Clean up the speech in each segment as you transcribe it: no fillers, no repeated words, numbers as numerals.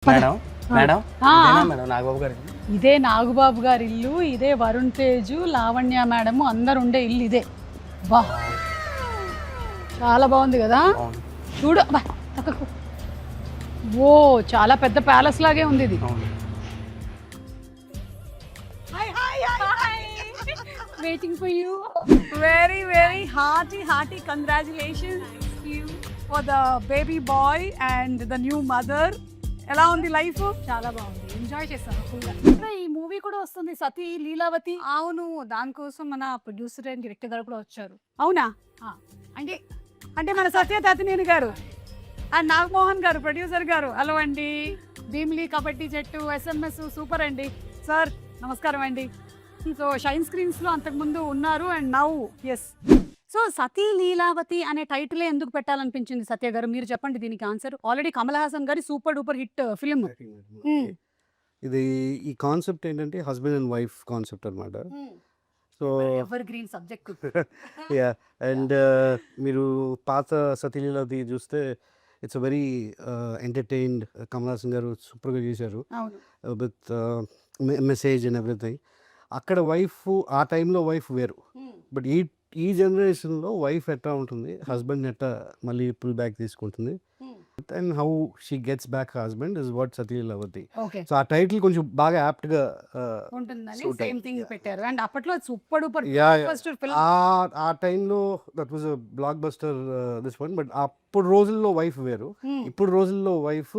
Madam madam ఆ, ఇదేనా madam Nagababu గారి ఇల్లు? ఇదే నాగుబాబు గారి ఇల్లు, ఇదే వరుణ్ తేజు, లావణ్య మేడము అందరు ఉండే ఇల్లు ఇదే. బా చాలా బాగుంది కదా, అవును చూడు. అబ్బా, పక్కకు. ఓ చాలా పెద్ద ప్యాలెస్ లాగే ఉంది ఇది. అవును. Waiting for you. Very hearty congratulations for the baby boy and the new mother. ఎలా ఉంది లైఫ్? చాలా బాగుంది, ఎంజాయ్ చేస్తాను ఫుల్గా. ఈ మూవీ కూడా వస్తుంది, సతీ లీలావతి. అవును, దానికోసం మన ప్రొడ్యూసర్ అండ్ డైరెక్టర్ గారు కూడా వచ్చారు. అవునా? ఆ, అంటే అంటే మన సత్య తాతినేని గారు అండ్ నాగమోహన్ గారు ప్రొడ్యూసర్ గారు. హలో అండి. భీమిలీ కబడ్డీ జట్టు SMS సూపర్ అండి. సార్ నమస్కారం అండి. సో షైన్ స్క్రీన్స్ లో అంతకుముందు ఉన్నారు అండ్ నౌ ఎస్. సో సతీ లీలావతి అనే టైటిల్ ఎందుకు పెట్టాలనిపించింది సత్య గారు? మీరు చెప్పండి దీనికి ఆన్సర్. ఆల్రెడీ కమల్ హాసన్ గారి సూపర్ డూపర్ హిట్ ఫిల్మ్. ఇది ఈ కాన్సెప్ట్ ఏంటంటే హస్బెండ్ అండ్ వైఫ్ కాన్సెప్ట్ అనమాట. So ever green subject. Yeah and మీరు పాత సతీలీలాది చూస్తే it's a very entertained. Kamal Haasan గారు సూపర్గా చేశారు అవును. With message and everything. అక్కడ వైఫ్ ఆ టైంలో వైఫ్ వేరు, బట్ ఈ జనరేషన్లో వైఫ్ ఎట్లా ఉంటుంది, హస్బెండ్ ఎట్లా మళ్ళీ పుల్ బ్యాక్ తీసుకుంటుంది and how she gets back husband is what Sati Leelavati. Okay, so ఆ టైటిల్ కొంచెం బాగా యాప్ట్గా ఉంటుందని suit సేమ్ థింగ్ పెట్టారు. అండ్ అప్పట్లో super duper yeah first film. ఆ టైంలో that was a blockbuster this one. But అప్పుడు రోజుల్లో వైఫ్ వేరు, ఇప్పుడు రోజుల్లో వైఫ్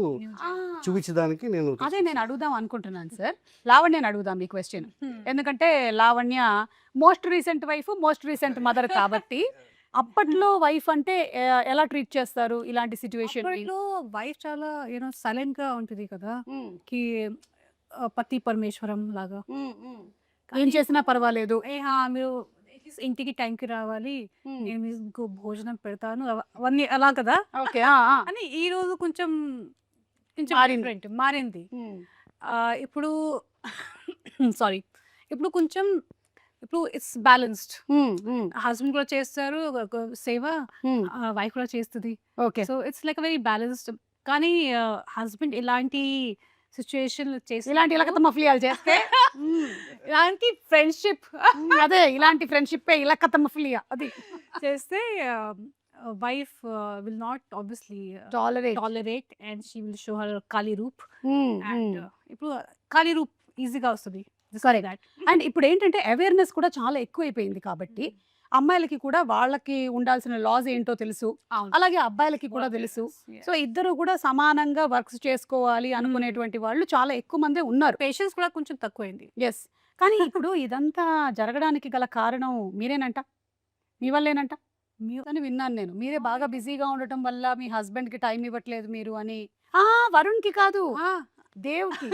చూపించడానికి నేను అదే నేను అడుగుదాం అనుకుంటున్నాను సార్. లావణ్యని అడుగుదాం ఈ క్వశ్చన్, ఎందుకంటే Lavanya most recent wife, most recent mother కాబట్టి అప్పట్లో వైఫ్ అంటే ఎలా ట్రీట్ చేస్తారు ఇలాంటి సిచ్యువేషన్? వైఫ్ చాలా సైలెంట్ గా ఉంటుంది కదా, కి పతి పరమేశ్వరం లాగా. ఏం చేసినా పర్వాలేదు. మీరు ఇంటికి టైంకి రావాలి, నేను మీకు భోజనం పెడతాను, అవన్నీ అలా కదా. ఓకే, అని ఈ రోజు కొంచెం కొంచెం మారింది. different, మారింది. ఇప్పుడు సారీ, ఇప్పుడు కొంచెం ఇప్పుడు ఇట్స్ బ్యాలెన్స్డ్. హస్బెండ్ కూడా చేస్తారు సేవ, వైఫ్ కూడా చేస్తుంది. Okay, so it's like very balanced. కానీ హస్బెండ్ ఇలాంటి సిచ్యుయేషన్ చేసి ఇలాంటి ఇలకత మఫ్లియాలు చేస్తే ఇలాంటి ఫ్రెండ్షిప్ అదే ఇలాంటి ఫ్రెండ్షిప్ ఇలకత మఫ్లియా అది చేస్తే wife will not obviously tolerate and she will show her ఖాళీ రూప్. అండ్ ఇప్పుడు ఖాళీ రూప్ ఈజీగా వస్తుంది. అండ్ ఇప్పుడు ఏంటంటే అవేర్నెస్ కూడా చాలా ఎక్కువైపోయింది కాబట్టి అమ్మాయిలకి కూడా వాళ్ళకి ఉండాల్సిన లాస్ ఏంటో తెలుసు, అలాగే అబ్బాయిలకి కూడా తెలుసు. సో ఇద్దరు కూడా సమానంగా వర్క్స్ చేసుకోవాలి అనుకునేటువంటి వాళ్ళు చాలా ఎక్కువ మందే ఉన్నారు. పేషెన్స్ కూడా కొంచెం తక్కువైంది. ఎస్, కానీ ఇప్పుడు ఇదంతా జరగడానికి గల కారణం మీరేనంట, మీ వల్లేనంట అని విన్నాను నేను. మీరే బాగా బిజీగా ఉండటం వల్ల మీ హస్బెండ్ కి టైం ఇవ్వట్లేదు మీరు అని. వరుణ్ కి కాదు, దేవుకి.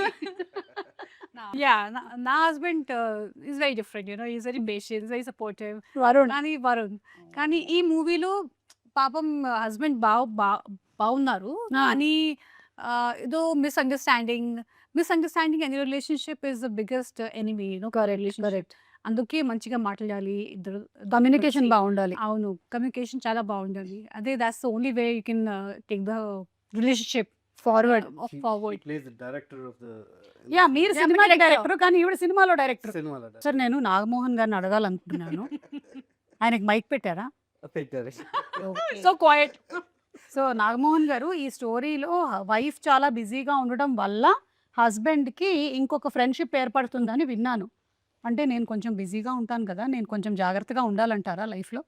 యా, నా husband is very different, is very patience, very supportive. Varun కానీ కానీ ఈ మూవీలో పాపం హస్బెండ్ బాగున్నారు అని ఏదో misunderstanding any relationship is the biggest enemy. Correct. అందుకే మంచిగా మాట్లాడాలి ఇద్దరు, కమ్యూనికేషన్ బాగుండాలి. అవును, కమ్యూనికేషన్ చాలా బాగుండాలి. అదే that's the only way you can take the relationship forward. Yeah, మీరు సినిమా డైరెక్టర్ కానీ ఈవిడ సినిమాలో డైరెక్టర్. సార్ నేను నాగమోహన్ గారిని అడగాలనుకుంటున్నాను. ఆయనకి మైక్ పెట్టారా? So quiet. సో నాగమోహన్ గారు, ఈ స్టోరీలో వైఫ్ చాలా బిజీగా ఉండడం వల్ల హస్బెండ్ కి ఇంకొక ఫ్రెండ్షిప్ ఏర్పడుతుందని విన్నాను. అంటే నేను కొంచెం బిజీగా ఉంటాను కదా, నేను కొంచెం జాగ్రత్తగా ఉండాలంటారా లైఫ్ లో?